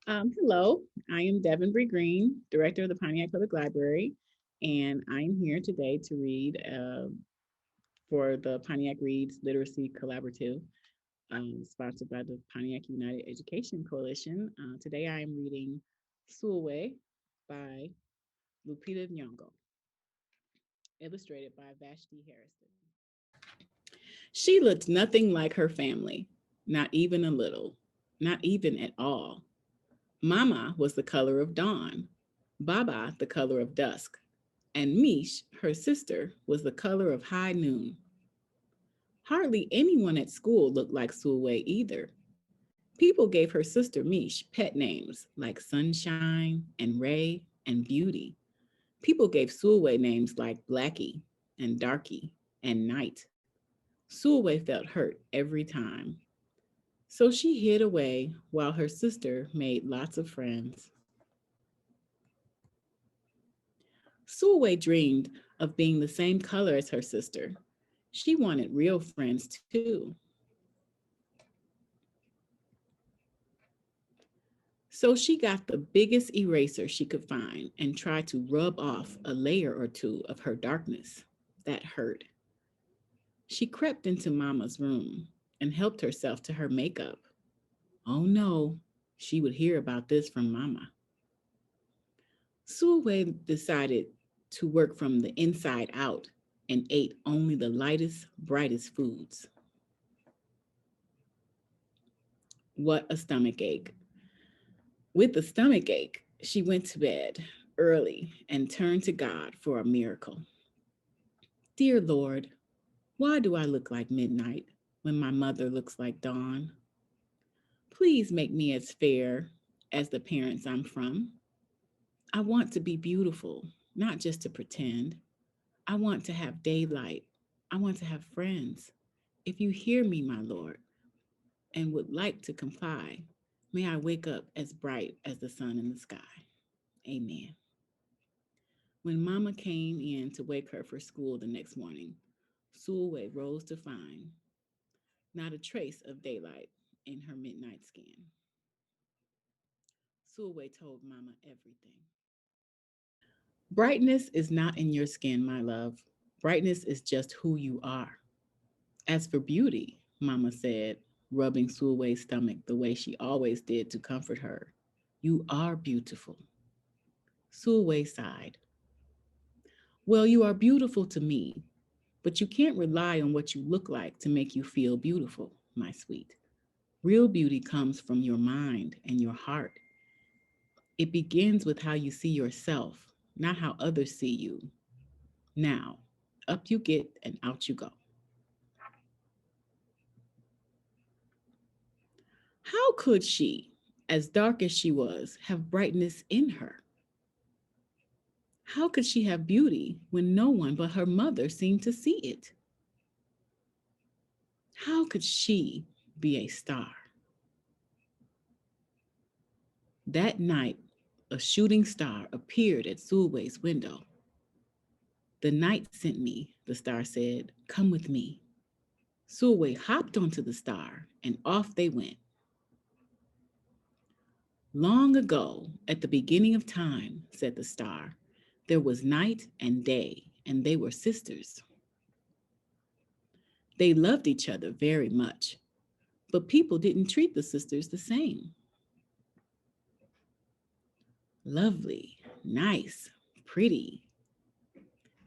Hello, I am Devan Green, Director of the Pontiac Public Library, and I'm here today to read for the Pontiac Reads Literacy Collaborative, sponsored by the Pontiac United Education Coalition. Today I am reading Sulwe by Lupita Nyong'o, illustrated by Vashti Harrison. She looked nothing like her family, not even a little, not even at all. Mama was the color of dawn, Baba the color of dusk, and Mish, her sister, was the color of high noon. Hardly anyone at school looked like Sulwe either. People gave her sister Mish pet names like Sunshine and Ray and Beauty. People gave Sulwe names like Blackie and Darky and Night. Sulwe felt hurt every time. So she hid away while her sister made lots of friends. Sulwe dreamed of being the same color as her sister. She wanted real friends too. So she got the biggest eraser she could find and tried to rub off a layer or two of her darkness. That hurt. She crept into Mama's room and helped herself to her makeup. Oh no, she would hear about this from Mama. Sulwe decided to work from the inside out and ate only the lightest, brightest foods. What a stomach ache. With the stomach ache, she went to bed early and turned to God for a miracle. Dear Lord, why do I look like midnight when my mother looks like dawn? Please make me as fair as the parents I'm from. I want to be beautiful, not just to pretend. I want to have daylight. I want to have friends. If you hear me, my Lord, and would like to comply, may I wake up as bright as the sun in the sky. Amen. When Mama came in to wake her for school the next morning, Sulwe rose to find not a trace of daylight in her midnight skin. Sulwe told Mama everything. Brightness is not in your skin, my love. Brightness is just who you are. As for beauty, Mama said, rubbing Sulwe's stomach the way she always did to comfort her, you are beautiful. Sulwe sighed. Well, you are beautiful to me, but you can't rely on what you look like to make you feel beautiful, my sweet. Real beauty comes from your mind and your heart. It begins with how you see yourself, not how others see you. Now, up you get and out you go. How could she, as dark as she was, have brightness in her? How could she have beauty when no one but her mother seemed to see it? How could she be a star? That night, a shooting star appeared at Sulwe's window. The night sent me, the star said. Come with me. Sulwe hopped onto the star and off they went. Long ago, at the beginning of time, said the star, there was night and day, and they were sisters. They loved each other very much, but people didn't treat the sisters the same. Lovely, nice, pretty.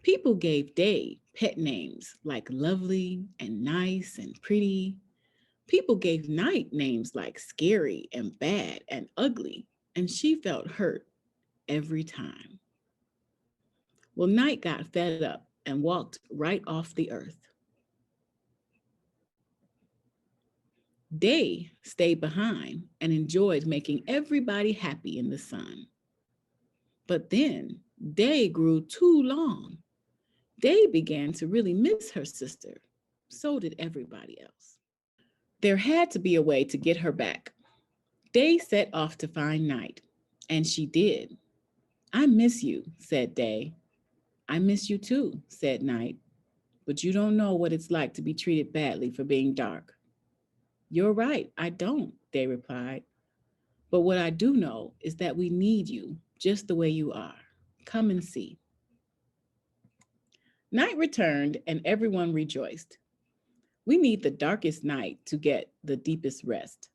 People gave Day pet names like lovely and nice and pretty. People gave Night names like scary and bad and ugly, and she felt hurt every time. Well, Night got fed up and walked right off the earth. Day stayed behind and enjoyed making everybody happy in the sun. But then Day grew too long. Day began to really miss her sister. So did everybody else. There had to be a way to get her back. Day set off to find Night, and she did. I miss you, said Day. I miss you too, said Night. But you don't know what it's like to be treated badly for being dark. You're right, I don't, Day replied. But what I do know is that we need you just the way you are. Come and see. Night returned and everyone rejoiced. We need the darkest night to get the deepest rest.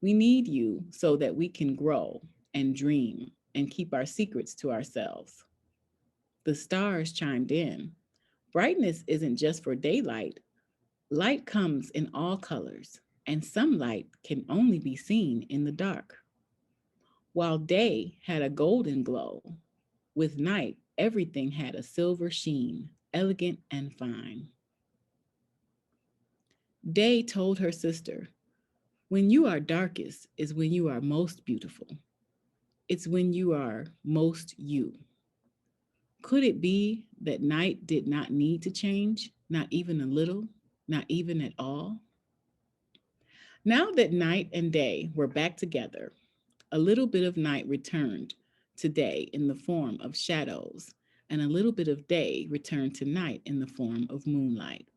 We need you so that we can grow and dream and keep our secrets to ourselves. The stars chimed in. Brightness isn't just for daylight. Light comes in all colors, and some light can only be seen in the dark. While day had a golden glow, with night everything had a silver sheen, elegant and fine. Day told her sister, when you are darkest is when you are most beautiful. It's when you are most you. Could it be that night did not need to change, not even a little, not even at all? Now that night and day were back together, a little bit of night returned to day in the form of shadows, and a little bit of day returned to night in the form of moonlight.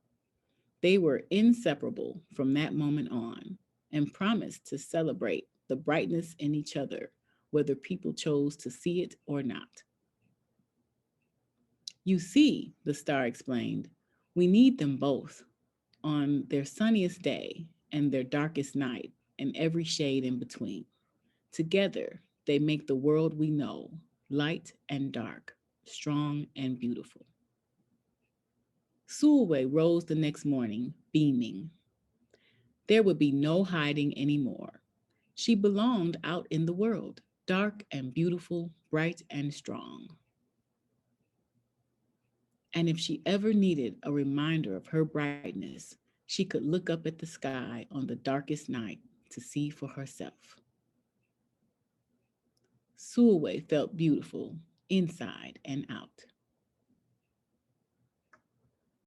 They were inseparable from that moment on and promised to celebrate the brightness in each other, whether people chose to see it or not. You see, the star explained, we need them both on their sunniest day and their darkest night, and every shade in between. Together, they make the world we know light and dark, strong and beautiful. Sulwe rose the next morning, beaming. There would be no hiding anymore. She belonged out in the world, dark and beautiful, bright and strong. And if she ever needed a reminder of her brightness, she could look up at the sky on the darkest night to see for herself. Sulwe felt beautiful inside and out.